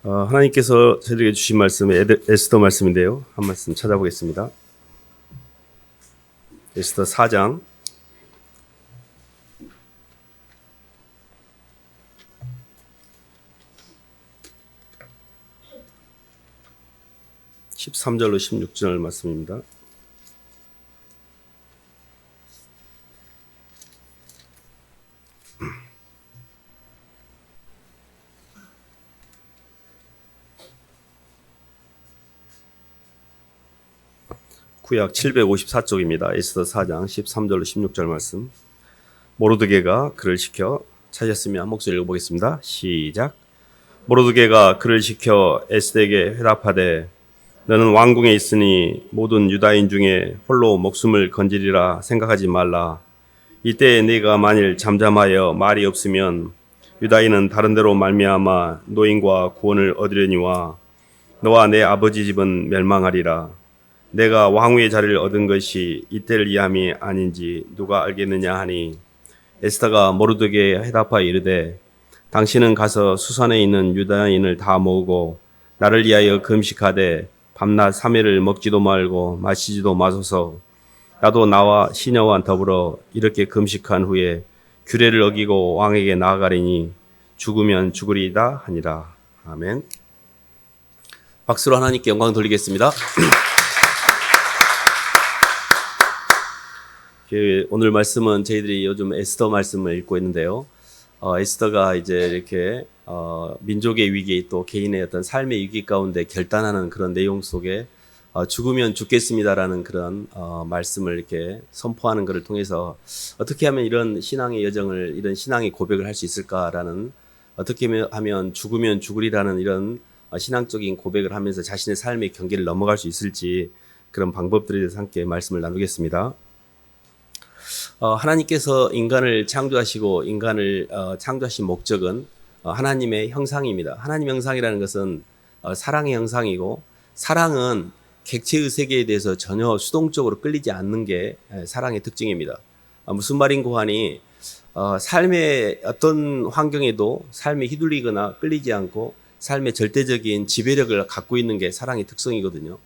하나님께서 저희에게 주신 말씀은 에스더 말씀인데요. 한 말씀 찾아보겠습니다. 에스더 4장 13절로 16절 말씀입니다. 구약 754쪽입니다. 에스더 4장 13절로 16절 말씀. 모르드게가 그를 시켜 찾았으며 한 목소리 읽어보겠습니다. 시작. 모르드게가 그를 시켜 에스더에게 회답하되 너는 왕궁에 있으니 모든 유다인 중에 홀로 목숨을 건지리라 생각하지 말라. 이때 네가 만일 잠잠하여 말이 없으면 유다인은 다른 데로 말미암아 노인과 구원을 얻으려니와 너와 내 아버지 집은 멸망하리라. 내가 왕후의 자리를 얻은 것이 이때를 위함이 아닌지 누가 알겠느냐 하니 에스더가 모르드게에 해답하여 이르되 당신은 가서 수산에 있는 유다인을 다 모으고 나를 위하여 금식하되 밤낮 3일을 먹지도 말고 마시지도 마소서. 나도 나와 시녀와 더불어 이렇게 금식한 후에 규례를 어기고 왕에게 나아가리니 죽으면 죽으리이다 하니라. 아멘. 박수로 하나님께 영광 돌리겠습니다. 오늘 말씀은 저희들이 요즘 에스더 말씀을 읽고 있는데요. 에스더가 이제 이렇게 민족의 위기 또 개인의 어떤 삶의 위기 가운데 결단하는 그런 내용 속에 죽으면 죽겠습니다라는 그런 말씀을 이렇게 선포하는 것을 통해서 어떻게 하면 이런 신앙의 여정을 이런 신앙의 고백을 할 수 있을까라는 어떻게 하면 죽으면 죽으리라는 이런 신앙적인 고백을 하면서 자신의 삶의 경계를 넘어갈 수 있을지 그런 방법들에 대해서 함께 말씀을 나누겠습니다. 하나님께서 인간을 창조하시고 인간을 창조하신 목적은 하나님의 형상입니다. 하나님의 형상이라는 것은 사랑의 형상이고 사랑은 객체의 세계에 대해서 전혀 수동적으로 끌리지 않는 게 사랑의 특징입니다. 무슨 말인고 하니 삶의 어떤 환경에도 삶에 휘둘리거나 끌리지 않고 삶의 절대적인 지배력을 갖고 있는 게 사랑의 특성이거든요.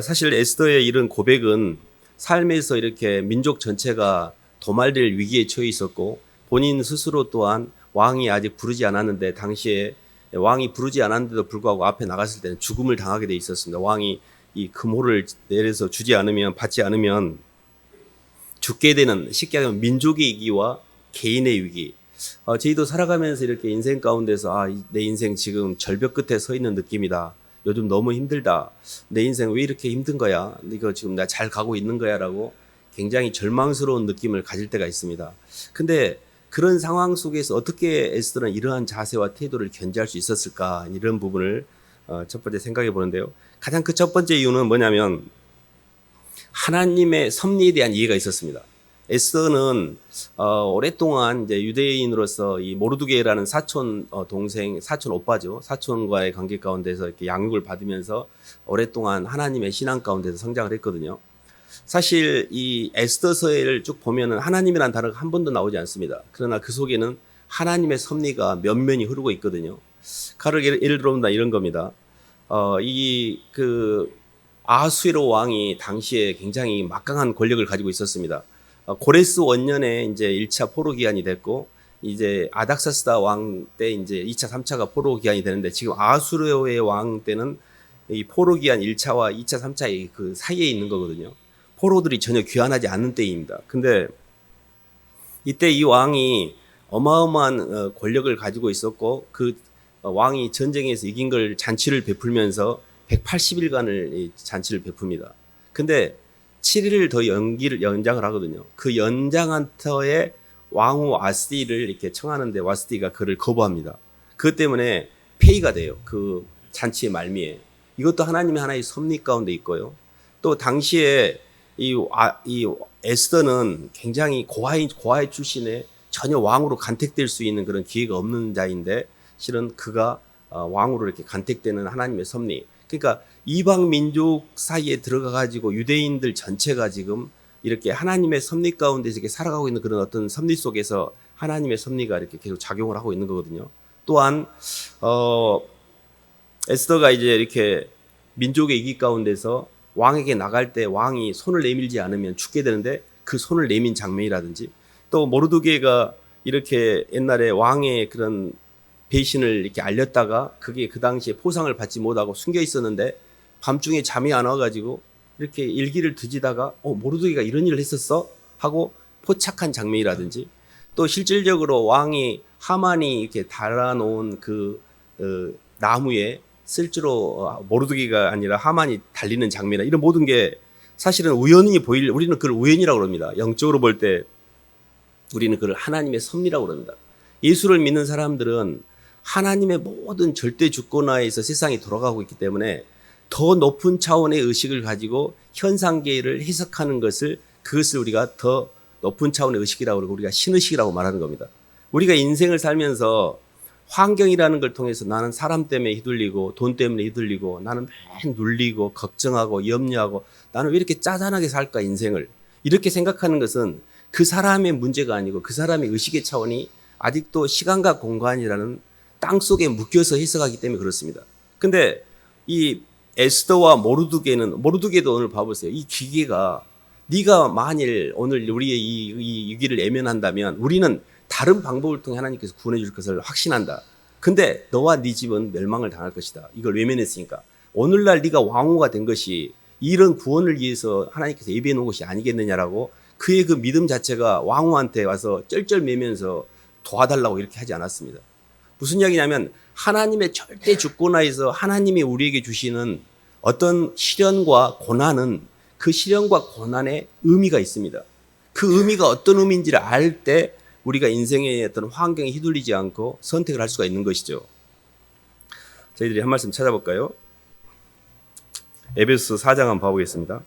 사실 에스더의 이런 고백은 삶에서 이렇게 민족 전체가 도말될 위기에 처해 있었고 본인 스스로 또한 왕이 아직 부르지 않았는데 당시에 왕이 부르지 않았는데도 불구하고 앞에 나갔을 때는 죽음을 당하게 돼 있었습니다. 왕이 이 금호를 내려서 받지 않으면 죽게 되는, 쉽게 하면 민족의 위기와 개인의 위기. 저희도 살아가면서 이렇게 인생 가운데서 내 인생 지금 절벽 끝에 서 있는 느낌이다. 요즘 너무 힘들다. 내 인생 왜 이렇게 힘든 거야? 이거 지금 나 잘 가고 있는 거야? 라고 굉장히 절망스러운 느낌을 가질 때가 있습니다. 근데 그런 상황 속에서 어떻게 에스더는 이러한 자세와 태도를 견지할 수 있었을까? 이런 부분을 첫 번째 생각해 보는데요. 가장 그 첫 번째 이유는 뭐냐면 하나님의 섭리에 대한 이해가 있었습니다. 에스더는 오랫동안 이제 유대인으로서 이 모르드게라는 사촌 동생, 사촌 오빠죠. 사촌과의 관계 가운데서 이렇게 양육을 받으면서 오랫동안 하나님의 신앙 가운데서 성장을 했거든요. 사실 이 에스더서를 쭉 보면은 하나님이라는 단어가 한 번도 나오지 않습니다. 그러나 그 속에는 하나님의 섭리가 면면이 흐르고 있거든요. 예를 들어본다 이런 겁니다. 아하수에로 왕이 당시에 굉장히 막강한 권력을 가지고 있었습니다. 고레스 원년에 이제 1차 포로 기한이 됐고 이제 아닥사스다 왕 때 이제 2차, 3차가 포로 기한이 되는데 지금 아하수에로의 왕 때는 이 포로 기한 1차와 2차, 3차의 그 사이에 있는 거거든요. 포로들이 전혀 귀환하지 않는 때입니다. 근데 이때 이 왕이 어마어마한 권력을 가지고 있었고 그 왕이 전쟁에서 이긴 걸 잔치를 베풀면서 180일간을 잔치를 베풉니다. 근데 7일을 더 연장을 하거든요. 그 연장한 터에 왕후 와스디를 이렇게 청하는데 와스디가 그를 거부합니다. 그것 때문에 폐위가 돼요. 그 잔치의 말미에. 이것도 하나님의 하나의 섭리 가운데 있고요. 또 당시에 이 에스더는 굉장히 고아의 출신에 전혀 왕으로 간택될 수 있는 그런 기회가 없는 자인데 실은 그가 왕으로 이렇게 간택되는 하나님의 섭리. 그러니까 이방 민족 사이에 들어가 가지고 유대인들 전체가 지금 이렇게 하나님의 섭리 가운데서 이렇게 살아가고 있는 그런 어떤 섭리 속에서 하나님의 섭리가 이렇게 계속 작용을 하고 있는 거거든요. 또한 에스더가 이제 이렇게 민족의 이기 가운데서 왕에게 나갈 때 왕이 손을 내밀지 않으면 죽게 되는데 그 손을 내민 장면이라든지, 또 모르드게가 이렇게 옛날에 왕의 그런 배신을 이렇게 알렸다가 그게 그 당시에 포상을 받지 못하고 숨겨 있었는데 밤중에 잠이 안 와가지고 이렇게 일기를 뒤지다가 모르드게가 이런 일을 했었어? 하고 포착한 장면이라든지, 또 실질적으로 왕이 하만이 이렇게 달아놓은 그 나무에 실제로 모르드게가 아니라 하만이 달리는 장면이나 이런 모든 게 사실은 우연히 우리는 그걸 우연이라고 그럽니다. 영적으로 볼 때 우리는 그걸 하나님의 섭리라고 그럽니다. 예수를 믿는 사람들은 하나님의 모든 절대 주권하에서 세상이 돌아가고 있기 때문에 더 높은 차원의 의식을 가지고 현상계를 해석하는 그것을 우리가 더 높은 차원의 의식이라고 그러고 우리가 신의식이라고 말하는 겁니다. 우리가 인생을 살면서 환경이라는 걸 통해서 나는 사람 때문에 휘둘리고 돈 때문에 휘둘리고 나는 맨 눌리고 걱정하고 염려하고 나는 왜 이렇게 짜잔하게 살까 인생을, 이렇게 생각하는 것은 그 사람의 문제가 아니고 그 사람의 의식의 차원이 아직도 시간과 공간이라는 땅 속에 묶여서 해석하기 때문에 그렇습니다. 근데 이 에스더와 모르드게도 오늘 봐보세요. 이 기계가 네가 만일 오늘 우리의 이 위기를 외면한다면 우리는 다른 방법을 통해 하나님께서 구원해 줄 것을 확신한다. 근데 너와 네 집은 멸망을 당할 것이다. 이걸 외면했으니까. 오늘날 네가 왕후가 된 것이 이런 구원을 위해서 하나님께서 예비해 놓은 것이 아니겠느냐라고, 그의 그 믿음 자체가 왕후한테 와서 쩔쩔매면서 도와달라고 이렇게 하지 않았습니다. 무슨 이야기냐면 하나님의 절대 주권하에서 하나님이 우리에게 주시는 어떤 시련과 고난은 그 시련과 고난에 의미가 있습니다. 그 의미가 어떤 의미인지를 알 때 우리가 인생의 어떤 환경에 휘둘리지 않고 선택을 할 수가 있는 것이죠. 저희들이 한 말씀 찾아볼까요? 에베소서 4장 한번 봐보겠습니다.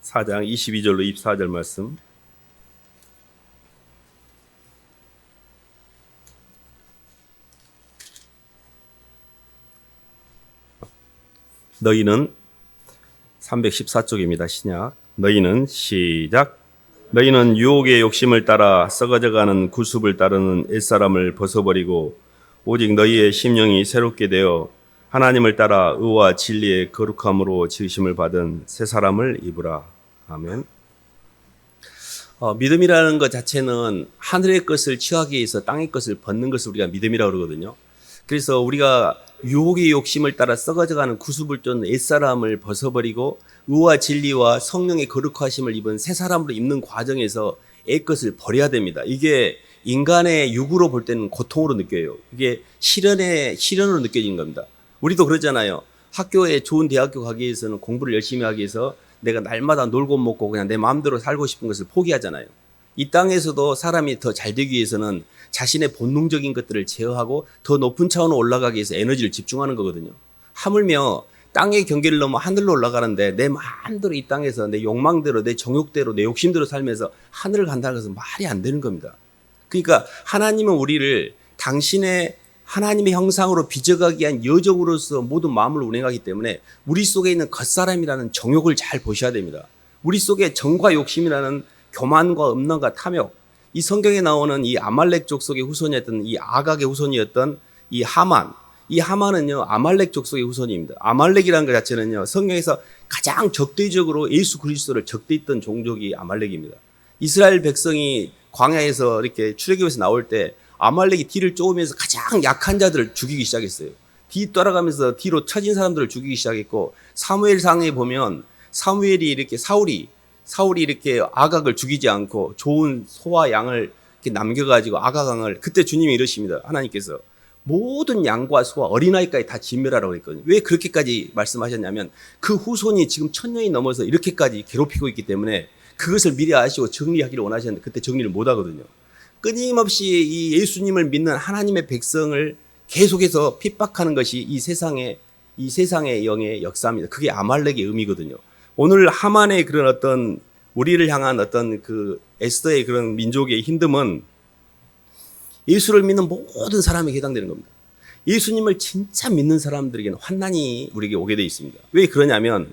(4장) 22절로 24절 말씀. 너희는 314쪽입니다. 신약. 너희는 시작. 너희는 유혹의 욕심을 따라 썩어져가는 구습을 따르는 옛사람을 벗어버리고 오직 너희의 심령이 새롭게 되어 하나님을 따라 의와 진리의 거룩함으로 지으심을 받은 새 사람을 입으라. 아멘. 믿음이라는 것 자체는 하늘의 것을 취하기 위해서 땅의 것을 벗는 것을 우리가 믿음이라고 그러거든요. 그래서 우리가 유혹의 욕심을 따라 썩어져가는 구습을 쫓는 옛사람을 벗어버리고 의와 진리와 성령의 거룩하심을 입은 새 사람으로 입는 과정에서 옛것을 버려야 됩니다. 이게 인간의 육으로 볼 때는 고통으로 느껴요. 이게 시련으로 느껴지는 겁니다. 우리도 그러잖아요. 학교에 좋은 대학교 가기 위해서는 공부를 열심히 하기 위해서 내가 날마다 놀고 먹고 그냥 내 마음대로 살고 싶은 것을 포기하잖아요. 이 땅에서도 사람이 더 잘 되기 위해서는 자신의 본능적인 것들을 제어하고 더 높은 차원으로 올라가기 위해서 에너지를 집중하는 거거든요. 하물며 땅의 경계를 넘어 하늘로 올라가는데 내 마음대로 이 땅에서 내 욕망대로 내 정욕대로 내 욕심대로 살면서 하늘을 간다는 것은 말이 안 되는 겁니다. 그러니까 하나님은 우리를 당신의 하나님의 형상으로 빚어가기 위한 여정으로서 모든 마음을 운행하기 때문에 우리 속에 있는 겉사람이라는 정욕을 잘 보셔야 됩니다. 우리 속에 정과 욕심이라는 교만과 음란과 탐욕, 이 성경에 나오는 이 아말렉 족속의 후손이었던 이 아각의 후손이었던 이 하만은요 아말렉 족속의 후손입니다. 아말렉이라는 것 자체는요 성경에서 가장 적대적으로 예수 그리스도를 적대했던 종족이 아말렉입니다. 이스라엘 백성이 광야에서 이렇게 출애굽에서 나올 때 아말렉이 뒤를 쫓으면서 가장 약한 자들을 죽이기 시작했어요. 뒤 따라가면서 뒤로 처진 사람들을 죽이기 시작했고, 사무엘상에 보면 사울이 이렇게 아각을 죽이지 않고 좋은 소와 양을 이렇게 남겨가지고 아각왕을, 그때 주님이 이러십니다. 하나님께서 모든 양과 소와 어린아이까지 다 진멸하라고 했거든요. 왜 그렇게까지 말씀하셨냐면 그 후손이 지금 1000년이 넘어서 이렇게까지 괴롭히고 있기 때문에 그것을 미리 아시고 정리하기를 원하셨는데 그때 정리를 못 하거든요. 끊임없이 이 예수님을 믿는 하나님의 백성을 계속해서 핍박하는 것이 이 세상의 영의 역사입니다. 그게 아말렉의 의미거든요. 오늘 하만의 그런 어떤 우리를 향한 어떤 그 에스더의 그런 민족의 힘듦은 예수를 믿는 모든 사람에게 해당되는 겁니다. 예수님을 진짜 믿는 사람들에게는 환난이 우리에게 오게 되어 있습니다. 왜 그러냐면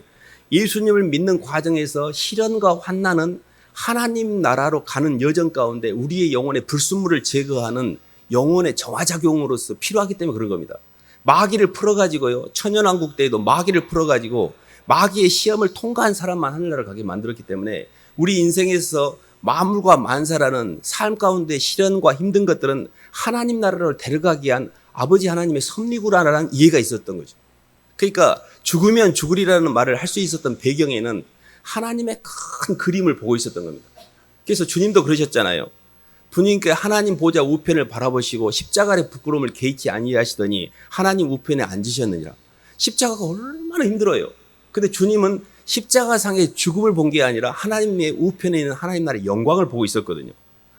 예수님을 믿는 과정에서 시련과 환난은 하나님 나라로 가는 여정 가운데 우리의 영혼의 불순물을 제거하는 영혼의 정화작용으로서 필요하기 때문에 그런 겁니다. 마귀를 풀어가지고요, 천연왕국 때에도 마귀를 풀어가지고 마귀의 시험을 통과한 사람만 하늘나라를 가게 만들었기 때문에 우리 인생에서 만물과 만사라는 삶 가운데 시련과 힘든 것들은 하나님 나라로 데려가기 위한 아버지 하나님의 섭리구라는 이해가 있었던 거죠. 그러니까 죽으면 죽으리라는 말을 할 수 있었던 배경에는 하나님의 큰 그림을 보고 있었던 겁니다. 그래서 주님도 그러셨잖아요. 부님께 하나님 보좌 우편을 바라보시고 십자가의 부끄러움을 개의치 아니하시더니 하나님 우편에 앉으셨느니라. 십자가가 얼마나 힘들어요. 근데 주님은 십자가상의 죽음을 본 게 아니라 하나님의 우편에 있는 하나님 나라의 영광을 보고 있었거든요.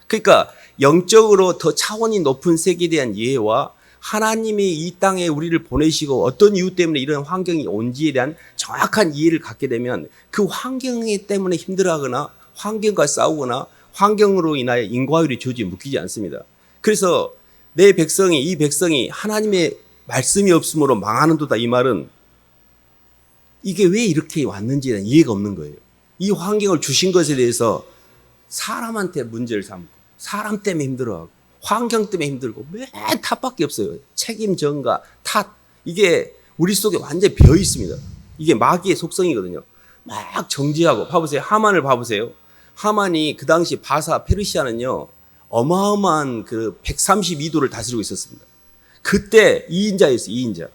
그러니까 영적으로 더 차원이 높은 세계에 대한 이해와 하나님이 이 땅에 우리를 보내시고 어떤 이유 때문에 이런 환경이 온지에 대한 정확한 이해를 갖게 되면 그 환경 때문에 힘들어하거나 환경과 싸우거나 환경으로 인하여 인과율이 저주에 묶이지 않습니다. 그래서 내 백성이, 이 백성이 하나님의 말씀이 없으므로 망하는도다, 이 말은 이게 왜 이렇게 왔는지에 대한 이해가 없는 거예요. 이 환경을 주신 것에 대해서 사람한테 문제를 삼고 사람 때문에 힘들어하고 환경 때문에 힘들고 맨 탓밖에 없어요. 책임 전가, 탓. 이게 우리 속에 완전히 배어 있습니다. 이게 마귀의 속성이거든요. 막 정죄하고. 봐보세요. 하만을 봐보세요. 하만이 그 당시 바사 페르시아는요, 어마어마한 그 132도를 다스리고 있었습니다. 그때 2인자였어요. 2인자.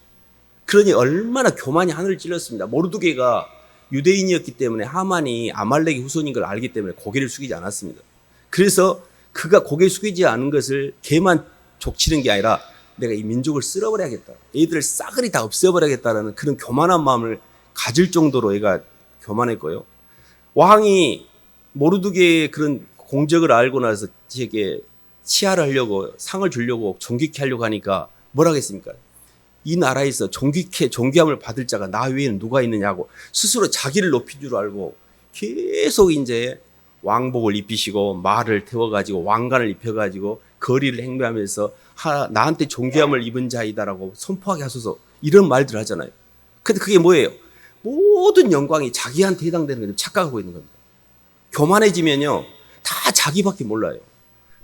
그러니 얼마나 교만이 하늘을 찔렀습니다. 모르드게가 유대인이었기 때문에 하만이 아말렉의 후손인 걸 알기 때문에 고개를 숙이지 않았습니다. 그래서 그가 고개 숙이지 않은 것을 걔만 족치는 게 아니라 내가 이 민족을 쓸어버려야겠다. 얘들을 싸그리 다 없애버려야겠다라는 그런 교만한 마음을 가질 정도로 얘가 교만했고요. 왕이 모르드게의 그런 공적을 알고 나서 제게 치하를 하려고 상을 주려고 존귀케 하려고 하니까 뭐라 했습니까? 이 나라에서 존귀함을 받을 자가 나 외에는 누가 있느냐고 스스로 자기를 높인 줄 알고 계속 이제 왕복을 입히시고 말을 태워가지고 왕관을 입혀가지고 거리를 행배하면서 나한테 존귀함을 입은 자이다라고 선포하게 하소서, 이런 말들을 하잖아요. 근데 그게 뭐예요? 모든 영광이 자기한테 해당되는 걸 착각하고 있는 겁니다. 교만해지면요, 다 자기밖에 몰라요.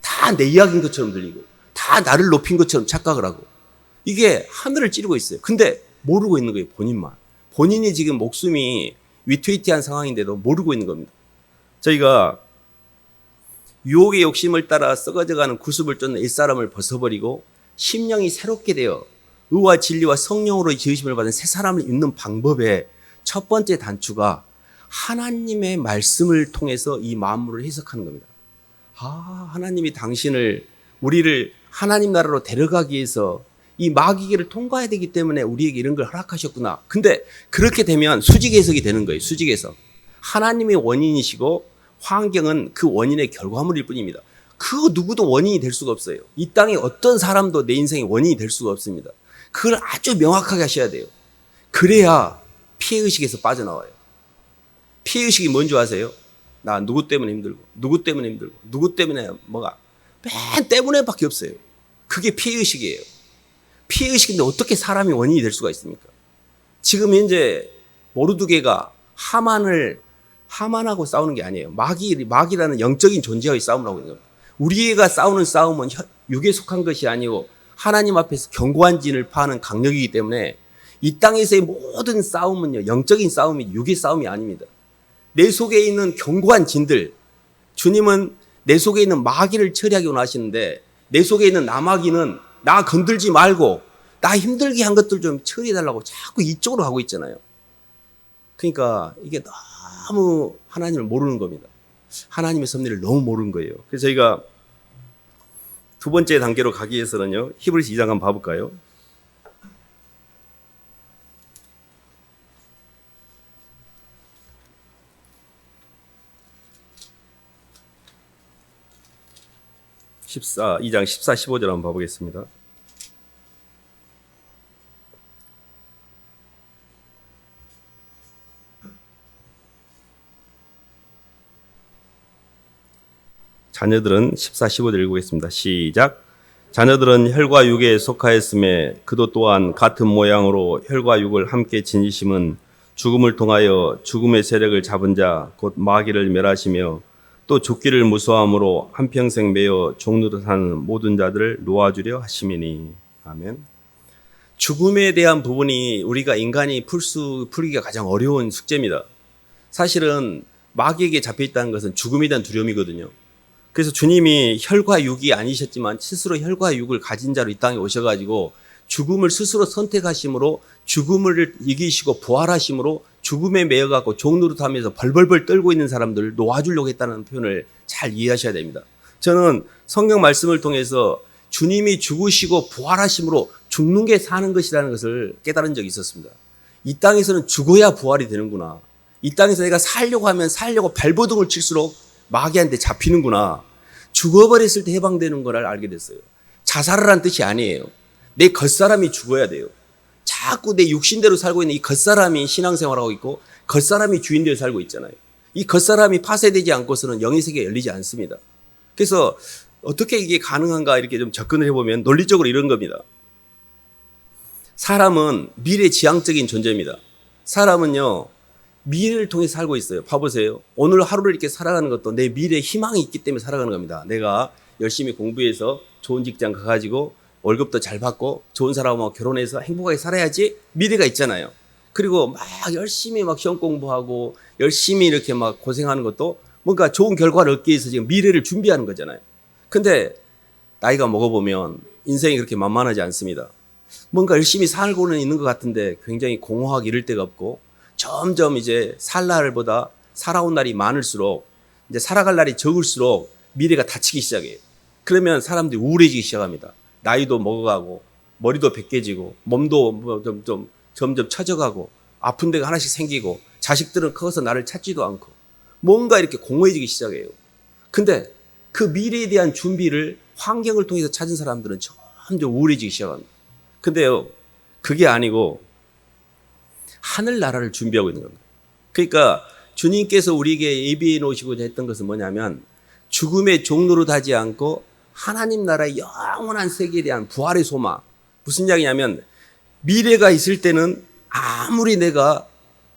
다 내 이야기인 것처럼 들리고 다 나를 높인 것처럼 착각을 하고 이게 하늘을 찌르고 있어요. 근데 모르고 있는 거예요. 본인만. 본인이 지금 목숨이 위태위태한 상황인데도 모르고 있는 겁니다. 저희가 유혹의 욕심을 따라 썩어져가는 구습을 쫓는 옛사람을 벗어버리고 심령이 새롭게 되어 의와 진리와 성령으로 지으심을 받은 새 사람을 입는 방법의 첫 번째 단추가 하나님의 말씀을 통해서 이 만물을 해석하는 겁니다. 하나님이 우리를 하나님 나라로 데려가기 위해서 이 마귀계를 통과해야 되기 때문에 우리에게 이런 걸 허락하셨구나. 근데 그렇게 되면 수직 해석이 되는 거예요. 수직 해석. 하나님의 원인이시고 환경은 그 원인의 결과물일 뿐입니다. 그 누구도 원인이 될 수가 없어요. 이 땅에 어떤 사람도 내 인생의 원인이 될 수가 없습니다. 그걸 아주 명확하게 하셔야 돼요. 그래야 피해의식에서 빠져나와요. 피해의식이 뭔지 아세요? 나 누구 때문에 힘들고 누구 때문에 힘들고 누구 때문에 뭐가 맨 때문에밖에 없어요. 그게 피해의식이에요. 피해의식인데 어떻게 사람이 원인이 될 수가 있습니까? 지금 현재 모르드게가 하만하고 싸우는 게 아니에요. 마귀라는 영적인 존재와의 싸움을 하고 있는 겁니다. 우리가 싸우는 싸움은 육에 속한 것이 아니고 하나님 앞에서 견고한 진을 파는 강력이기 때문에 이 땅에서의 모든 싸움은요, 영적인 싸움이 육의 싸움이 아닙니다. 내 속에 있는 견고한 진들, 주님은 내 속에 있는 마귀를 처리하기 원하시는데 내 속에 있는 나마귀는 나 건들지 말고 나 힘들게 한 것들 좀 처리해달라고 자꾸 이쪽으로 가고 있잖아요. 그러니까 이게 너무 하나님을 모르는 겁니다. 하나님의 섭리를 너무 모르는 거예요. 그래서 저희가 두 번째 단계로 가기 위해서는요, 히브리서 2장 한번 봐볼까요? (2장 14, 15절) 한번 봐보겠습니다. 자녀들은 14, 15절 읽겠습니다. 시작. 자녀들은 혈과 육에 속하였음에 그도 또한 같은 모양으로 혈과 육을 함께 지니심은 죽음을 통하여 죽음의 세력을 잡은 자 곧 마귀를 멸하시며 또 죽기를 무서함으로 한평생 매여 종노릇 하는 모든 자들을 놓아주려 하심이니. 아멘. 죽음에 대한 부분이 우리가 인간이 풀기가 가장 어려운 숙제입니다. 사실은 마귀에게 잡혀있다는 것은 죽음에 대한 두려움이거든요. 그래서 주님이 혈과 육이 아니셨지만 스스로 혈과 육을 가진 자로 이 땅에 오셔가지고 죽음을 스스로 선택하심으로 죽음을 이기시고 부활하심으로 죽음에 매여갖고 종노릇하면서 벌벌벌 떨고 있는 사람들을 놓아주려고 했다는 표현을 잘 이해하셔야 됩니다. 저는 성경 말씀을 통해서 주님이 죽으시고 부활하심으로 죽는 게 사는 것이라는 것을 깨달은 적이 있었습니다. 이 땅에서는 죽어야 부활이 되는구나. 이 땅에서 내가 살려고 하면 살려고 발버둥을 칠수록 마귀한테 잡히는구나. 죽어버렸을 때 해방되는 걸 알게 됐어요. 자살을 한 뜻이 아니에요. 내 겉사람이 죽어야 돼요. 자꾸 내 육신대로 살고 있는 이 겉사람이 신앙생활하고 있고 겉사람이 주인대로 살고 있잖아요. 이 겉사람이 파쇄되지 않고서는 영의 세계가 열리지 않습니다. 그래서 어떻게 이게 가능한가 이렇게 좀 접근을 해보면 논리적으로 이런 겁니다. 사람은 미래지향적인 존재입니다. 사람은요, 미래를 통해 살고 있어요. 봐보세요. 오늘 하루를 이렇게 살아가는 것도 내 미래에 희망이 있기 때문에 살아가는 겁니다. 내가 열심히 공부해서 좋은 직장 가가지고 월급도 잘 받고 좋은 사람하고 결혼해서 행복하게 살아야지 미래가 있잖아요. 그리고 막 열심히 막 시험 공부하고 열심히 이렇게 막 고생하는 것도 뭔가 좋은 결과를 얻기 위해서 지금 미래를 준비하는 거잖아요. 근데 나이가 먹어보면 인생이 그렇게 만만하지 않습니다. 뭔가 열심히 살고는 있는 것 같은데 굉장히 공허하게 이럴 데가 없고 점점 이제 살 날보다 살아온 날이 많을수록 이제 살아갈 날이 적을수록 미래가 닫히기 시작해요. 그러면 사람들이 우울해지기 시작합니다. 나이도 먹어가고 머리도 벗겨지고 몸도 점점 처져가고 아픈 데가 하나씩 생기고 자식들은 커서 나를 찾지도 않고 뭔가 이렇게 공허해지기 시작해요. 근데 그 미래에 대한 준비를 환경을 통해서 찾은 사람들은 점점 우울해지기 시작합니다. 근데요, 그게 아니고 하늘나라를 준비하고 있는 겁니다. 그러니까 주님께서 우리에게 예비해 놓으시고자 했던 것은 뭐냐면 죽음의 종로로 하지 않고 하나님 나라의 영원한 세계에 대한 부활의 소망. 무슨 이야기냐면 미래가 있을 때는 아무리 내가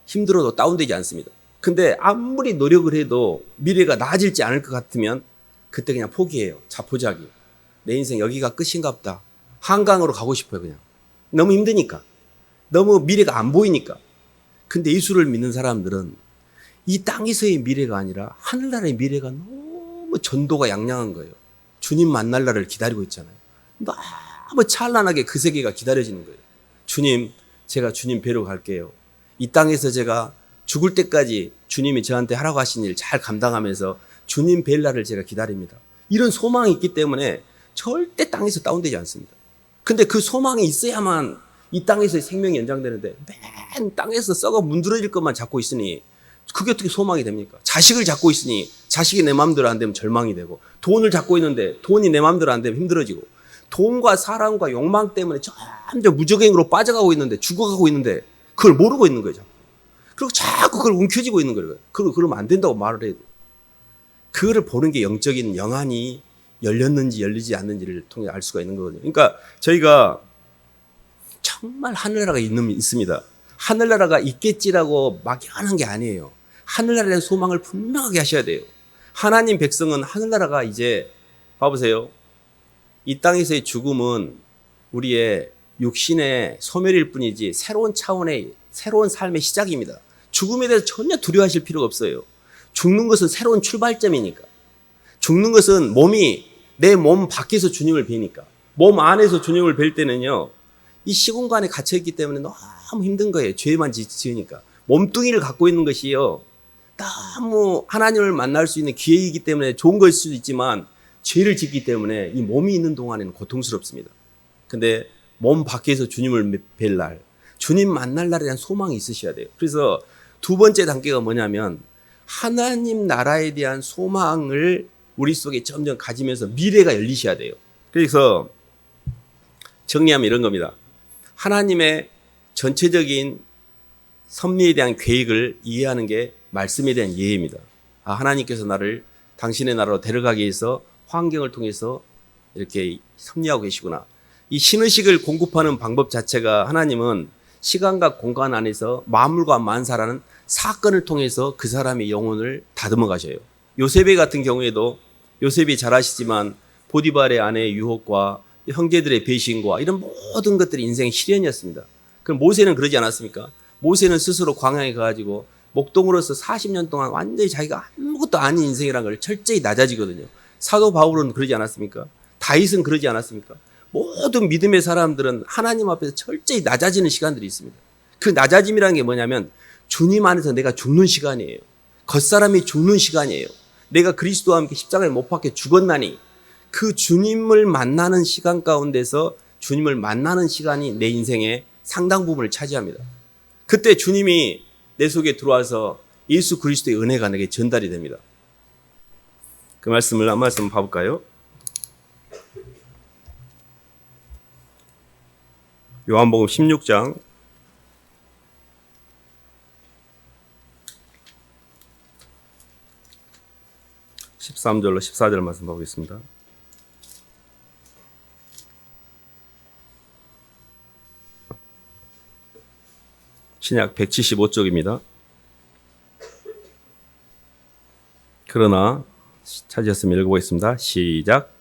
힘들어도 다운되지 않습니다. 근데 아무리 노력을 해도 미래가 나아질지 않을 것 같으면 그때 그냥 포기해요. 자포자기. 내 인생 여기가 끝인가 보다. 한강으로 가고 싶어요. 그냥. 너무 힘드니까. 너무 미래가 안 보이니까. 근데 예수를 믿는 사람들은 이 땅에서의 미래가 아니라 하늘나라의 미래가 너무 전도가 양양한 거예요. 주님 만날 날을 기다리고 있잖아요. 너무 찬란하게 그 세계가 기다려지는 거예요. 주님, 제가 주님 뵈러 갈게요. 이 땅에서 제가 죽을 때까지 주님이 저한테 하라고 하신 일 잘 감당하면서 주님 뵐 날을 제가 기다립니다. 이런 소망이 있기 때문에 절대 땅에서 다운되지 않습니다. 근데 그 소망이 있어야만 이 땅에서의 생명이 연장되는데 맨 땅에서 썩어 문드러질 것만 잡고 있으니 그게 어떻게 소망이 됩니까? 자식을 잡고 있으니 자식이 내 마음대로 안 되면 절망이 되고 돈을 잡고 있는데 돈이 내 마음대로 안 되면 힘들어지고 돈과 사랑과 욕망 때문에 점점 무적행으로 빠져가고 있는데 죽어가고 있는데 그걸 모르고 있는 거죠. 그리고 자꾸 그걸 움켜쥐고 있는 거예요. 그러면 안 된다고 말을 해도. 그거를 보는 게 영적인 영안이 열렸는지 열리지 않는지를 통해 알 수가 있는 거거든요. 그러니까 저희가 정말 하늘나라가 있습니다. 하늘나라가 있겠지라고 막연한 게 아니에요. 하늘나라에 대한 소망을 분명하게 하셔야 돼요. 하나님 백성은 하늘나라가 이제 봐보세요. 이 땅에서의 죽음은 우리의 육신의 소멸일 뿐이지 새로운 차원의 새로운 삶의 시작입니다. 죽음에 대해서 전혀 두려워하실 필요가 없어요. 죽는 것은 새로운 출발점이니까. 죽는 것은 몸이 내 몸 밖에서 주님을 뵈니까. 몸 안에서 주님을 뵐 때는요. 이 시공간에 갇혀있기 때문에 너무 힘든 거예요. 죄만 지으니까. 몸뚱이를 갖고 있는 것이요. 너무 하나님을 만날 수 있는 기회이기 때문에 좋은 것일 수도 있지만 죄를 짓기 때문에 이 몸이 있는 동안에는 고통스럽습니다. 근데 몸 밖에서 주님을 뵐 날, 주님 만날 날에 대한 소망이 있으셔야 돼요. 그래서 두 번째 단계가 뭐냐면 하나님 나라에 대한 소망을 우리 속에 점점 가지면서 미래가 열리셔야 돼요. 그래서 정리하면 이런 겁니다. 하나님의 전체적인 섭리에 대한 계획을 이해하는 게 말씀에 대한 이해입니다. 하나님께서 나를 당신의 나라로 데려가기 위해서 환경을 통해서 이렇게 섭리하고 계시구나. 이 신의식을 공급하는 방법 자체가 하나님은 시간과 공간 안에서 만물과 만사라는 사건을 통해서 그 사람의 영혼을 다듬어 가셔요. 요셉의 같은 경우에도 요셉이 잘 아시지만 보디발의 아내의 유혹과 형제들의 배신과 이런 모든 것들이 인생의 시련이었습니다. 그럼 모세는 그러지 않았습니까? 모세는 스스로 광야에 가가지고 목동으로서 40년 동안 완전히 자기가 아무것도 아닌 인생이라는 걸 철저히 낮아지거든요. 사도 바울은 그러지 않았습니까? 다윗은 그러지 않았습니까? 모든 믿음의 사람들은 하나님 앞에서 철저히 낮아지는 시간들이 있습니다. 그 낮아짐이라는 게 뭐냐면 주님 안에서 내가 죽는 시간이에요. 겉사람이 죽는 시간이에요. 내가 그리스도와 함께 십자가에 못 박혀 죽었나니 그 주님을 만나는 시간 가운데서 주님을 만나는 시간이 내 인생의 상당 부분을 차지합니다. 그때 주님이 내 속에 들어와서 예수 그리스도의 은혜가 내게 전달이 됩니다. 그 말씀을 한 말씀 봐볼까요? 요한복음 16장 13절로 14절 말씀 보겠습니다. 신약 175쪽입니다. 그러나 찾으셨으면 읽어보겠습니다. 시작.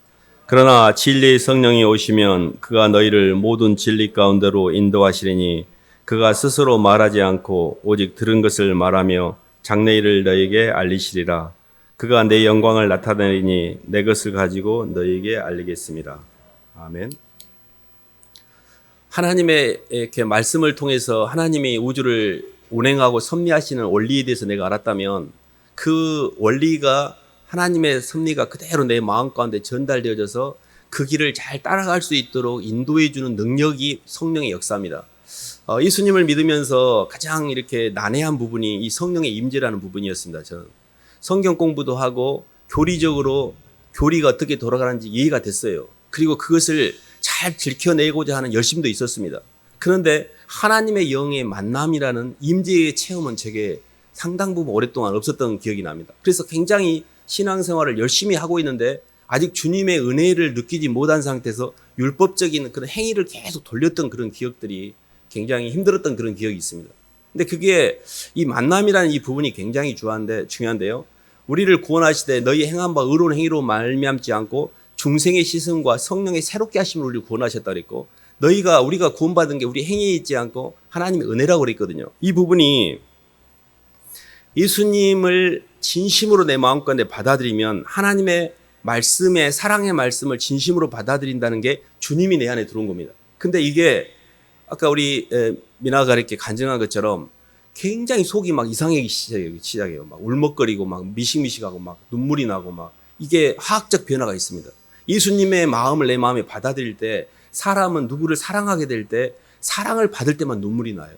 그러나 진리의 성령이 오시면 그가 너희를 모든 진리 가운데로 인도하시리니 그가 스스로 말하지 않고 오직 들은 것을 말하며 장래일을 너희에게 알리시리라. 그가 내 영광을 나타내리니 내 것을 가지고 너희에게 알리겠습니다. 아멘. 하나님의 이렇게 말씀을 통해서 하나님이 우주를 운행하고 섭리하시는 원리에 대해서 내가 알았다면 그 원리가 하나님의 섭리가 그대로 내 마음 가운데 전달되어져서 그 길을 잘 따라갈 수 있도록 인도해 주는 능력이 성령의 역사입니다. 예수님을 믿으면서 가장 이렇게 난해한 부분이 이 성령의 임재라는 부분이었습니다. 저는 성경 공부도 하고 교리적으로 교리가 어떻게 돌아가는지 이해가 됐어요. 그리고 그것을 잘 지켜내고자 하는 열심도 있었습니다. 그런데 하나님의 영의 만남이라는 임재의 체험은 제게 상당 부분 오랫동안 없었던 기억이 납니다. 그래서 굉장히 신앙생활을 열심히 하고 있는데 아직 주님의 은혜를 느끼지 못한 상태에서 율법적인 그런 행위를 계속 돌렸던 그런 기억들이 굉장히 힘들었던 그런 기억이 있습니다. 근데 그게 이 만남이라는 이 부분이 굉장히 중요한데요. 우리를 구원하시되 너희 행한 바 의로운 행위로 말미암지 않고 중생의 시승과 성령의 새롭게 하심으로 우리를 구원하셨다 그랬고 우리가 구원받은 게 우리 행위에 있지 않고 하나님의 은혜라고 그랬거든요. 이 부분이 예수님을 진심으로 내 마음 가운데 받아들이면 하나님의 말씀의 사랑의 말씀을 진심으로 받아들인다는 게 주님이 내 안에 들어온 겁니다. 근데 이게 아까 우리 미나가 이렇게 간증한 것처럼 굉장히 속이 막 이상하기 시작해요. 막 울먹거리고 막 미식미식하고 막 눈물이 나고 막 이게 화학적 변화가 있습니다. 예수님의 마음을 내 마음에 받아들일 때 사람은 누구를 사랑하게 될 때 사랑을 받을 때만 눈물이 나요.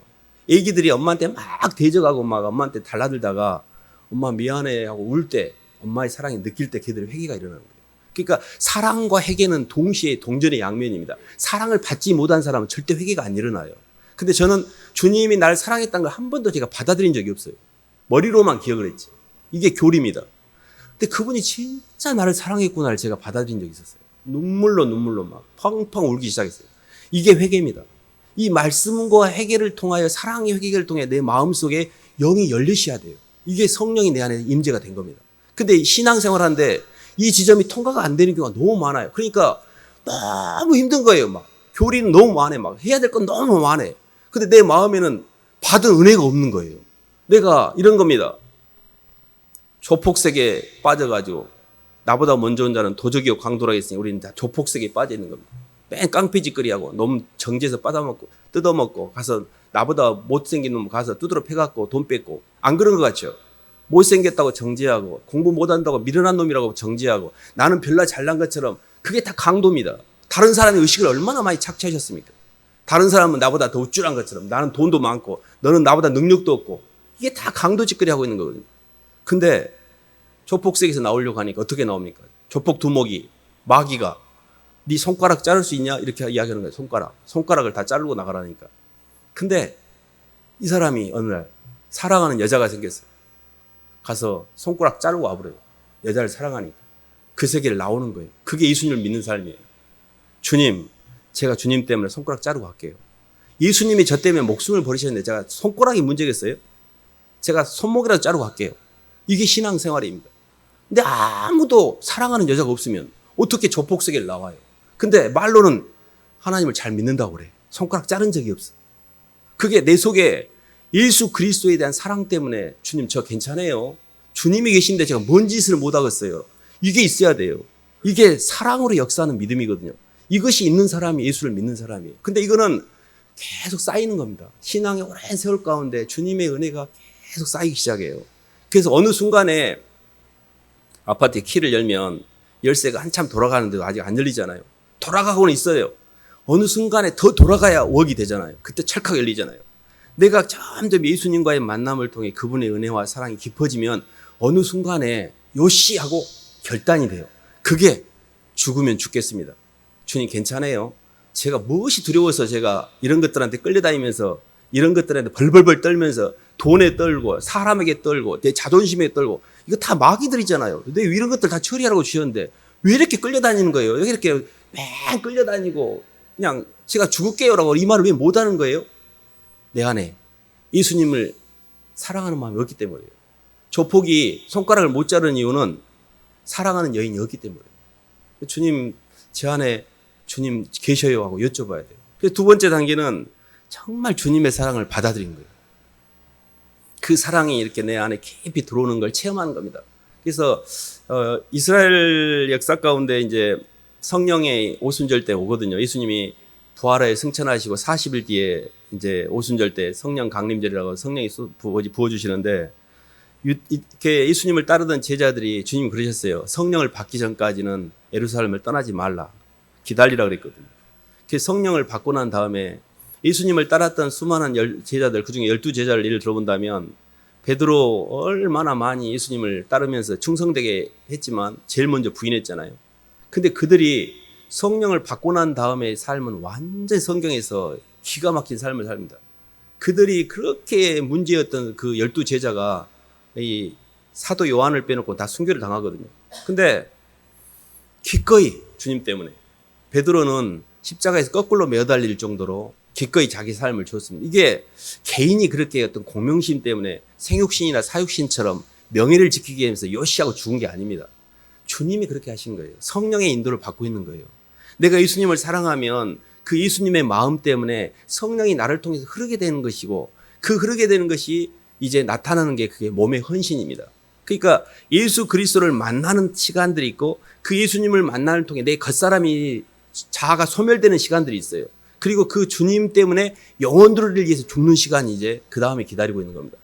애기들이 엄마한테 막 대적하고 막 엄마한테 달라들다가 엄마 미안해 하고 울 때 엄마의 사랑이 느낄 때 걔들의 회개가 일어나는 거예요. 그러니까 사랑과 회개는 동시에 동전의 양면입니다. 사랑을 받지 못한 사람은 절대 회개가 안 일어나요. 근데 저는 주님이 나를 사랑했다는 걸 한 번도 제가 받아들인 적이 없어요. 머리로만 기억을 했지. 이게 교리입니다. 근데 그분이 진짜 나를 사랑했구나를 제가 받아들인 적이 있었어요. 눈물로 막 펑펑 울기 시작했어요. 이게 회개입니다. 이 말씀과 회개를 통하여 사랑의 회개를 통해 내 마음속에 영이 열리셔야 돼요. 이게 성령이 내 안에 임재가 된 겁니다. 근데 신앙생활하는데 이 지점이 통과가 안 되는 경우가 너무 많아요. 그러니까 너무 힘든 거예요. 막 교리는 너무 많아. 막 해야 될 건 너무 많아. 근데 내 마음에는 받은 은혜가 없는 거예요. 내가 이런 겁니다. 조폭색에 빠져가지고 나보다 먼저 온 자는 도적이요 강도라 했으니 우리는 다 조폭색에 빠져 있는 겁니다. 맨 깡패짓거리하고 너무 정지해서 빠다먹고 뜯어먹고 가서 나보다 못생긴 놈 가서 두드러 패갖고 돈 뺏고 안 그런 것 같죠? 못생겼다고 정지하고 공부 못한다고 미련한 놈이라고 정지하고 나는 별나 잘난 것처럼 그게 다 강도입니다. 다른 사람의 의식을 얼마나 많이 착취하셨습니까? 다른 사람은 나보다 더 우쭐한 것처럼 나는 돈도 많고 너는 나보다 능력도 없고 이게 다 강도짓거리 하고 있는 거거든요. 근데 조폭색에서 나오려고 하니까 어떻게 나옵니까? 조폭 두목이 마귀가 네 손가락 자를 수 있냐? 이렇게 이야기하는 거예요. 손가락을 다 자르고 나가라니까. 근데 이 사람이 어느 날 사랑하는 여자가 생겼어요. 가서 손가락 자르고 와버려요. 여자를 사랑하니까. 그 세계를 나오는 거예요. 그게 예수님을 믿는 삶이에요. 주님, 제가 주님 때문에 손가락 자르고 갈게요. 예수님이 저 때문에 목숨을 버리셨는데 제가 손가락이 문제겠어요? 제가 손목이라도 자르고 갈게요. 이게 신앙생활입니다. 근데 아무도 사랑하는 여자가 없으면 어떻게 조폭 세계를 나와요? 근데 말로는 하나님을 잘 믿는다고 그래. 손가락 자른 적이 없어. 그게 내 속에 예수 그리스도에 대한 사랑 때문에 주님 저 괜찮아요. 주님이 계신데 제가 뭔 짓을 못 하겠어요. 이게 있어야 돼요. 이게 사랑으로 역사하는 믿음이거든요. 이것이 있는 사람이 예수를 믿는 사람이에요. 근데 이거는 계속 쌓이는 겁니다. 신앙의 오랜 세월 가운데 주님의 은혜가 계속 쌓이기 시작해요. 그래서 어느 순간에 아파트에 키를 열면 열쇠가 한참 돌아가는데도 아직 안 열리잖아요. 돌아가고는 있어요. 어느 순간에 더 돌아가야 웍이 되잖아요. 그때 찰칵 열리잖아요. 내가 점점 예수님과의 만남을 통해 그분의 은혜와 사랑이 깊어지면 어느 순간에 요시 하고 결단이 돼요. 그게 죽으면 죽겠습니다. 주님 괜찮아요. 제가 무엇이 두려워서 제가 이런 것들한테 끌려다니면서 이런 것들한테 벌벌벌 떨면서 돈에 떨고 사람에게 떨고 내 자존심에 떨고 이거 다 마귀들이잖아요. 내 이런 것들 다 처리하라고 주셨는데 왜 이렇게 끌려다니는 거예요? 왜 이렇게 맹 끌려다니고 그냥 제가 죽을게요라고 이 말을 왜 못하는 거예요? 내 안에 예수님을 사랑하는 마음이 없기 때문이에요. 조폭이 손가락을 못 자르는 이유는 사랑하는 여인이 없기 때문이에요. 주님 제 안에 주님 계셔요 하고 여쭤봐야 돼요. 그래서 두 번째 단계는 정말 주님의 사랑을 받아들인 거예요. 그 사랑이 이렇게 내 안에 깊이 들어오는 걸 체험하는 겁니다. 그래서 이스라엘 역사 가운데 이제 성령의 오순절 때 오거든요. 예수님이 부활하여 승천하시고 40일 뒤에 이제 오순절 때 성령 강림절이라고 성령이 부어주시는데 이렇게 예수님을 따르던 제자들이 주님 그러셨어요. 성령을 받기 전까지는 예루살렘을 떠나지 말라. 기다리라 그랬거든요. 그래서 성령을 받고 난 다음에 예수님을 따랐던 수많은 제자들, 그중에 12제자를 예를 들어본다면 베드로 얼마나 많이 예수님을 따르면서 충성되게 했지만 제일 먼저 부인했잖아요. 근데 그들이 성령을 받고 난 다음에 삶은 완전 성경에서 기가 막힌 삶을 삽니다. 그들이 그렇게 문제였던 그 12제자가 이 사도 요한을 빼놓고 다 순교를 당하거든요. 근데 기꺼이 주님 때문에 베드로는 십자가에서 거꾸로 매어달릴 정도로 기꺼이 자기 삶을 줬습니다. 이게 개인이 그렇게 어떤 공명심 때문에 생육신이나 사육신처럼 명예를 지키기 위해서 요시하고 죽은 게 아닙니다. 주님이 그렇게 하신 거예요. 성령의 인도를 받고 있는 거예요. 내가 예수님을 사랑하면 그 예수님의 마음 때문에 성령이 나를 통해서 흐르게 되는 것이고 그 흐르게 되는 것이 이제 나타나는 게 그게 몸의 헌신입니다. 그러니까 예수 그리스도를 만나는 시간들이 있고 그 예수님을 만나는 통해 내 겉사람이 자아가 소멸되는 시간들이 있어요. 그리고 그 주님 때문에 영혼들을 위해서 죽는 시간이 이제 그 다음에 기다리고 있는 겁니다.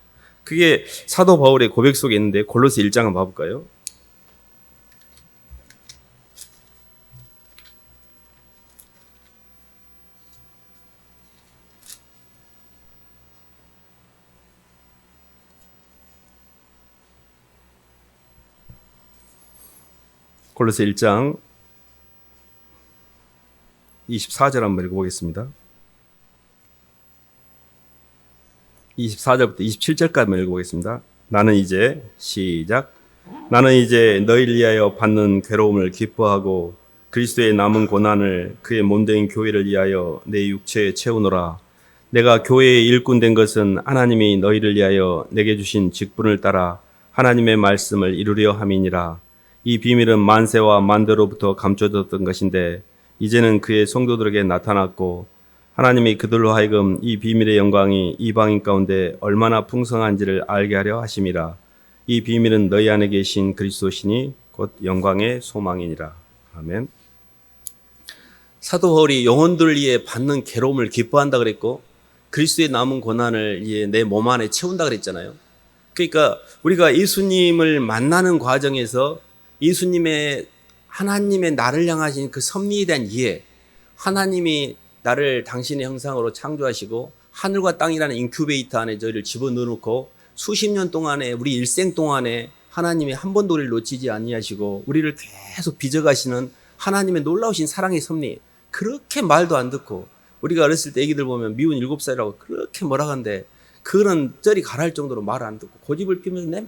그게 사도 바울의 고백 속에 있는데 골로새 1장 한번 봐볼까요? 골로새 1장 24절 한번 읽어보겠습니다. 24절부터 27절까지 한번 읽어보겠습니다. 나는 이제 시작. 나는 이제 너희를 위하여 받는 괴로움을 기뻐하고 그리스도의 남은 고난을 그의 몸된 교회를 위하여 내 육체에 채우노라. 내가 교회의 일꾼 된 것은 하나님이 너희를 위하여 내게 주신 직분을 따라 하나님의 말씀을 이루려 함이니라. 이 비밀은 만세와 만대로부터 감춰졌던 것인데 이제는 그의 성도들에게 나타났고 하나님이 그들로 하여금 이 비밀의 영광이 이방인 가운데 얼마나 풍성한지를 알게 하려 하심이라. 이 비밀은 너희 안에 계신 그리스도시니 곧 영광의 소망이니라. 아멘. 사도 바울이 영혼들을 위해 받는 괴로움을 기뻐한다 그랬고 그리스도의 남은 고난을 내 몸 안에 채운다 그랬잖아요. 그러니까 우리가 예수님을 만나는 과정에서 예수님의 하나님의 나를 향하신 그 섭리에 대한 이해, 하나님이 나를 당신의 형상으로 창조하시고 하늘과 땅이라는 인큐베이터 안에 저희를 집어넣어놓고 수십 년 동안에 우리 일생 동안에 하나님이 한 번도 우리를 놓치지 아니하시고 우리를 계속 빚어가시는 하나님의 놀라우신 사랑의 섭리, 그렇게 말도 안 듣고 우리가 어렸을 때 애기들 보면 미운 7살이라고 그렇게 뭐라 하는데 그런 쩌리 가랄 정도로 말 안 듣고 고집을 피면서 내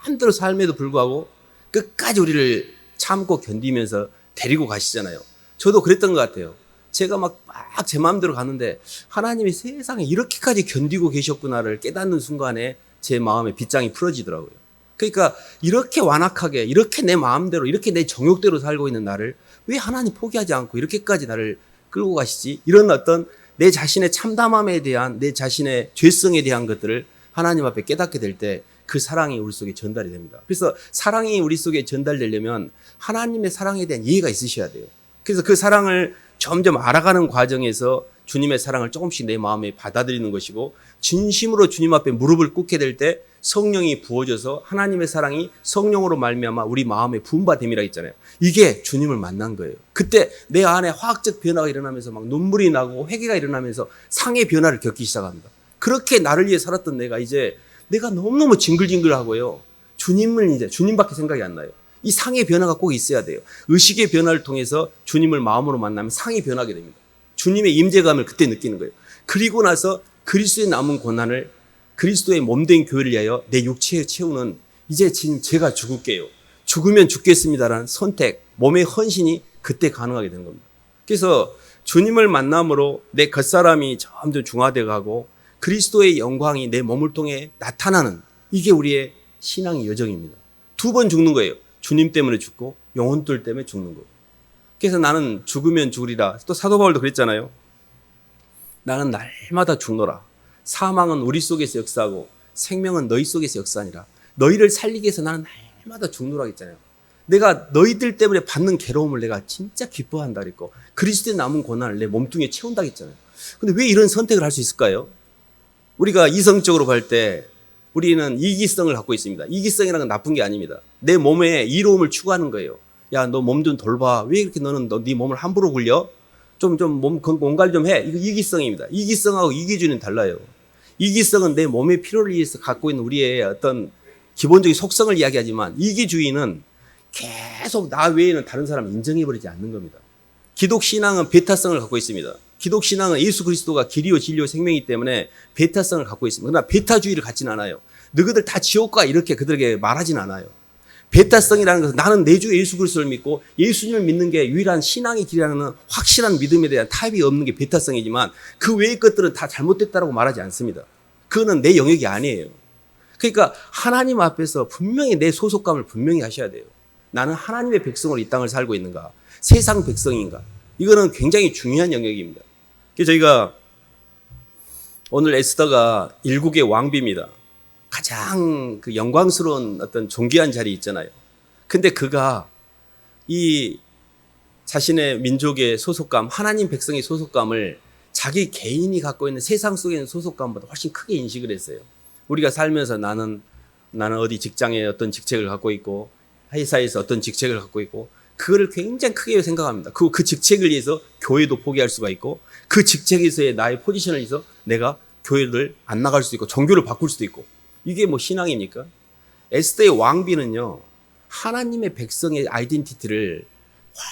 마음대로 삶에도 불구하고 끝까지 우리를 참고 견디면서 데리고 가시잖아요. 저도 그랬던 것 같아요. 제가 막 제 마음대로 가는데 하나님이 세상에 이렇게까지 견디고 계셨구나를 깨닫는 순간에 제 마음의 빗장이 풀어지더라고요. 그러니까 이렇게 완악하게, 이렇게 내 마음대로, 이렇게 내 정욕대로 살고 있는 나를 왜 하나님 포기하지 않고 이렇게까지 나를 끌고 가시지? 이런 어떤 내 자신의 참담함에 대한, 내 자신의 죄성에 대한 것들을 하나님 앞에 깨닫게 될 때 그 사랑이 우리 속에 전달이 됩니다. 그래서 사랑이 우리 속에 전달되려면 하나님의 사랑에 대한 이해가 있으셔야 돼요. 그래서 그 사랑을 점점 알아가는 과정에서 주님의 사랑을 조금씩 내 마음에 받아들이는 것이고, 진심으로 주님 앞에 무릎을 꿇게 될 때 성령이 부어져서 하나님의 사랑이 성령으로 말미암아 우리 마음에 부음받음이라 했잖아요. 이게 주님을 만난 거예요. 그때 내 안에 화학적 변화가 일어나면서 막 눈물이 나고 회개가 일어나면서 상의 변화를 겪기 시작합니다. 그렇게 나를 위해 살았던 내가 이제 내가 너무너무 징글징글하고요. 주님을 이제 주님밖에 생각이 안 나요. 이 상의 변화가 꼭 있어야 돼요. 의식의 변화를 통해서 주님을 마음으로 만나면 상이 변하게 됩니다. 주님의 임재감을 그때 느끼는 거예요. 그리고 나서 그리스도의 남은 고난을 그리스도의 몸된 교회를 위하여 내 육체에 채우는, 이제 지금 제가 죽을게요. 죽으면 죽겠습니다라는 선택, 몸의 헌신이 그때 가능하게 되는 겁니다. 그래서 주님을 만남으로 내 겉사람이 점점 중화되어 가고 그리스도의 영광이 내 몸을 통해 나타나는, 이게 우리의 신앙의 여정입니다. 2번 죽는 거예요. 주님 때문에 죽고 영혼들 때문에 죽는 거예요. 그래서 나는 죽으면 죽으리라. 또 사도 바울도 그랬잖아요. 나는 날마다 죽노라. 사망은 우리 속에서 역사하고 생명은 너희 속에서 역사하니라. 너희를 살리기 위해서 나는 날마다 죽노라 했잖아요. 내가 너희들 때문에 받는 괴로움을 내가 진짜 기뻐한다 그랬고 그리스도의 남은 고난을 내 몸뚱이에 채운다 했잖아요. 근데 왜 이런 선택을 할 수 있을까요? 우리가 이성적으로 볼 때 우리는 이기성을 갖고 있습니다. 이기성이라는 건 나쁜 게 아닙니다. 내 몸에 이로움을 추구하는 거예요. 야, 너 몸 좀 돌봐. 왜 이렇게 너는 네 몸을 함부로 굴려? 몸 관리 좀 해. 이거 이기성입니다. 이기성하고 이기주의는 달라요. 이기성은 내 몸의 필요를 위해서 갖고 있는 우리의 어떤 기본적인 속성을 이야기하지만, 이기주의는 계속 나 외에는 다른 사람을 인정해버리지 않는 겁니다. 기독신앙은 배타성을 갖고 있습니다. 기독신앙은 예수 그리스도가 길이요 진리요 생명이기 때문에 배타성을 갖고 있습니다. 그러나 배타주의를 갖지는 않아요. 너희들 다 지옥 가 이렇게 그들에게 말하진 않아요. 배타성이라는 것은 나는 내 주 예수 그리스도를 믿고 예수님을 믿는 게 유일한 신앙의 길이라는 확실한 믿음에 대한 타협이 없는 게 배타성이지만, 그 외의 것들은 다 잘못됐다고 말하지 않습니다. 그거는 내 영역이 아니에요. 그러니까 하나님 앞에서 분명히 내 소속감을 분명히 하셔야 돼요. 나는 하나님의 백성으로 이 땅을 살고 있는가, 세상 백성인가, 이거는 굉장히 중요한 영역입니다. 그래서 저희가 오늘 에스더가 일국의 왕비입니다. 가장 그 영광스러운 어떤 존귀한 자리 있잖아요. 근데 그가 이 자신의 민족의 소속감, 하나님 백성의 소속감을 자기 개인이 갖고 있는 세상 속에 있는 소속감보다 훨씬 크게 인식을 했어요. 우리가 살면서 나는 어디 직장에 어떤 직책을 갖고 있고 회사에서 어떤 직책을 갖고 있고 그거를 굉장히 크게 생각합니다. 그 직책을 위해서 교회도 포기할 수가 있고 그 직책에서의 나의 포지션을 위해서 내가 교회를 안 나갈 수도 있고 종교를 바꿀 수도 있고, 이게 뭐 신앙입니까? 에스더의 왕비는요, 하나님의 백성의 아이덴티티를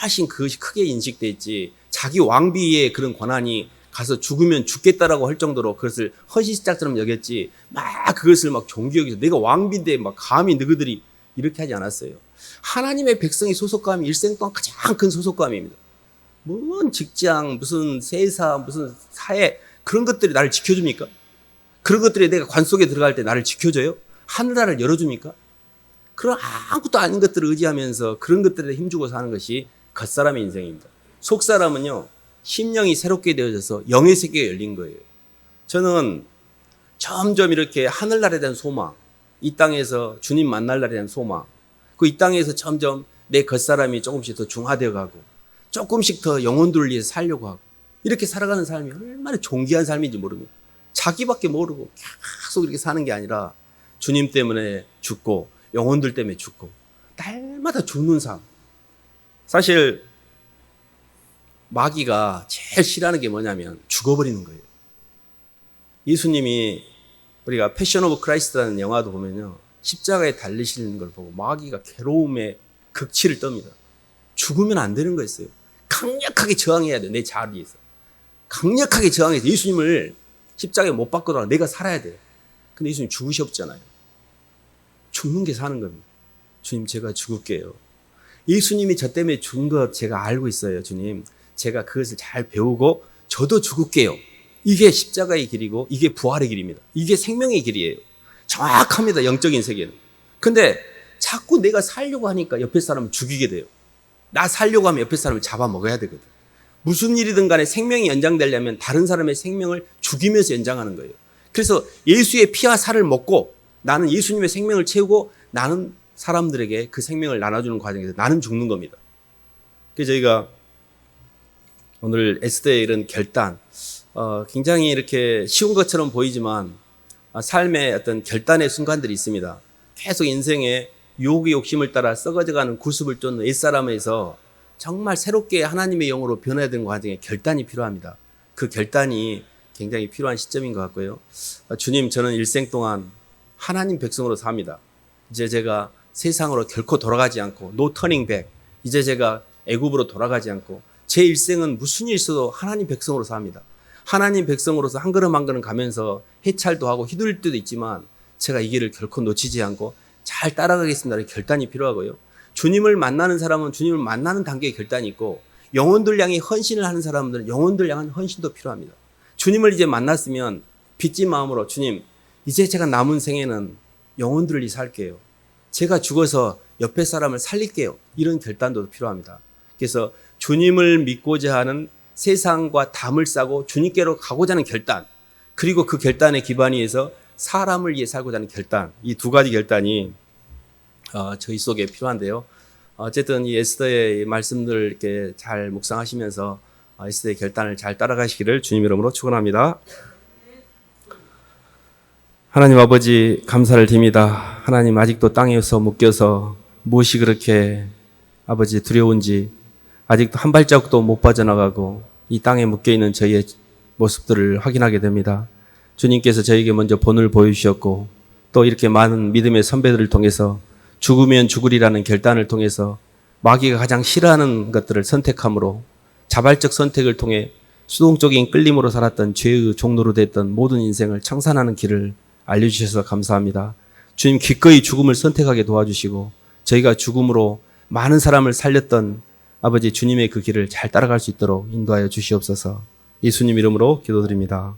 훨씬 그것이 크게 인식됐지, 자기 왕비의 그런 권한이 가서 죽으면 죽겠다라고 할 정도로 그것을 헌신작처럼 여겼지, 막 그것을 막 존귀 여기서 내가 왕비인데 막 감히 너희들이 이렇게 하지 않았어요. 하나님의 백성의 소속감이 일생 동안 가장 큰 소속감입니다. 뭔 직장, 무슨 세사, 무슨 사회, 그런 것들이 나를 지켜줍니까? 그런 것들이 내가 관 속에 들어갈 때 나를 지켜줘요? 하늘나라를 열어줍니까? 그런 아무것도 아닌 것들을 의지하면서 그런 것들에 힘주고 사는 것이 겉사람의 인생입니다. 속사람은요, 심령이 새롭게 되어져서 영의 세계가 열린 거예요. 저는 점점 이렇게 하늘나라에 대한 소망, 이 땅에서 주님 만날 날에 대한 소망, 이 땅에서 점점 내 겉사람이 조금씩 더 중화되어 가고 조금씩 더 영혼들을 위해서 살려고 하고, 이렇게 살아가는 삶이 얼마나 존귀한 삶인지 모릅니다. 자기밖에 모르고 계속 이렇게 사는 게 아니라 주님 때문에 죽고 영혼들 때문에 죽고 날마다 죽는 삶. 사실 마귀가 제일 싫어하는 게 뭐냐면 죽어버리는 거예요. 예수님이 우리가 패션 오브 크라이스트라는 영화도 보면요, 십자가에 달리시는 걸 보고 마귀가 괴로움의 극치를 떱니다. 죽으면 안 되는 거였어요. 강력하게 저항해야 돼. 내 자리에서 강력하게 저항해서 예수님을 십자가에 못 박거나 내가 살아야 돼. 근데 예수님 죽으셨잖아요. 죽는 게 사는 겁니다. 주님, 제가 죽을게요. 예수님이 저 때문에 죽은 것 제가 알고 있어요, 주님. 제가 그것을 잘 배우고 저도 죽을게요. 이게 십자가의 길이고 이게 부활의 길입니다. 이게 생명의 길이에요. 정확합니다, 영적인 세계는. 근데 자꾸 내가 살려고 하니까 옆에 사람을 죽이게 돼요. 나 살려고 하면 옆에 사람을 잡아먹어야 되거든. 무슨 일이든 간에 생명이 연장되려면 다른 사람의 생명을 죽이면서 연장하는 거예요. 그래서 예수의 피와 살을 먹고 나는 예수님의 생명을 채우고 나는 사람들에게 그 생명을 나눠주는 과정에서 나는 죽는 겁니다. 그래서 저희가 오늘 에스더의 이런 결단, 굉장히 이렇게 쉬운 것처럼 보이지만 삶의 어떤 결단의 순간들이 있습니다. 계속 인생에 유혹의 욕심을 따라 썩어져가는 구습을 쫓는 옛사람에서 정말 새롭게 하나님의 영으로 변해야 되는 과정에 결단이 필요합니다. 그 결단이 굉장히 필요한 시점인 것 같고요. 주님, 저는 일생 동안 하나님 백성으로 삽니다. 이제 제가 세상으로 결코 돌아가지 않고 no turning back. 이제 제가 애굽으로 돌아가지 않고 제 일생은 무슨 일 있어도 하나님 백성으로 삽니다. 하나님 백성으로서 한 걸음 한 걸음 가면서 해찰도 하고 휘둘릴 때도 있지만 제가 이 길을 결코 놓치지 않고 잘 따라가겠습니다는 결단이 필요하고요. 주님을 만나는 사람은 주님을 만나는 단계의 결단이 있고 영혼들 향해 헌신을 하는 사람들은 영혼들 향한 헌신도 필요합니다. 주님을 이제 만났으면 빚진 마음으로 주님, 이제 제가 남은 생에는 영혼들을 위해 살게요. 제가 죽어서 옆에 사람을 살릴게요. 이런 결단도 필요합니다. 그래서 주님을 믿고자 하는 세상과 담을 싸고 주님께로 가고자 하는 결단, 그리고 그 결단의 기반 위에서 사람을 위해 살고자 하는 결단, 이 두 가지 결단이 저희 속에 필요한데요. 어쨌든 이 에스더의 말씀들 이렇게 잘 묵상하시면서 에스더의 결단을 잘 따라가시기를 주님 이름으로 축원합니다. 하나님 아버지 감사를 드립니다. 하나님 아직도 땅에서 묶여서 무엇이 그렇게 아버지 두려운지 아직도 한 발자국도 못 빠져나가고 이 땅에 묶여있는 저희의 모습들을 확인하게 됩니다. 주님께서 저에게 먼저 본을 보여주셨고 또 이렇게 많은 믿음의 선배들을 통해서 죽으면 죽으리라는 결단을 통해서 마귀가 가장 싫어하는 것들을 선택함으로 자발적 선택을 통해 수동적인 끌림으로 살았던 죄의 종로로 됐던 모든 인생을 청산하는 길을 알려주셔서 감사합니다. 주님 기꺼이 죽음을 선택하게 도와주시고 저희가 죽음으로 많은 사람을 살렸던 아버지 주님의 그 길을 잘 따라갈 수 있도록 인도하여 주시옵소서. 예수님 이름으로 기도드립니다.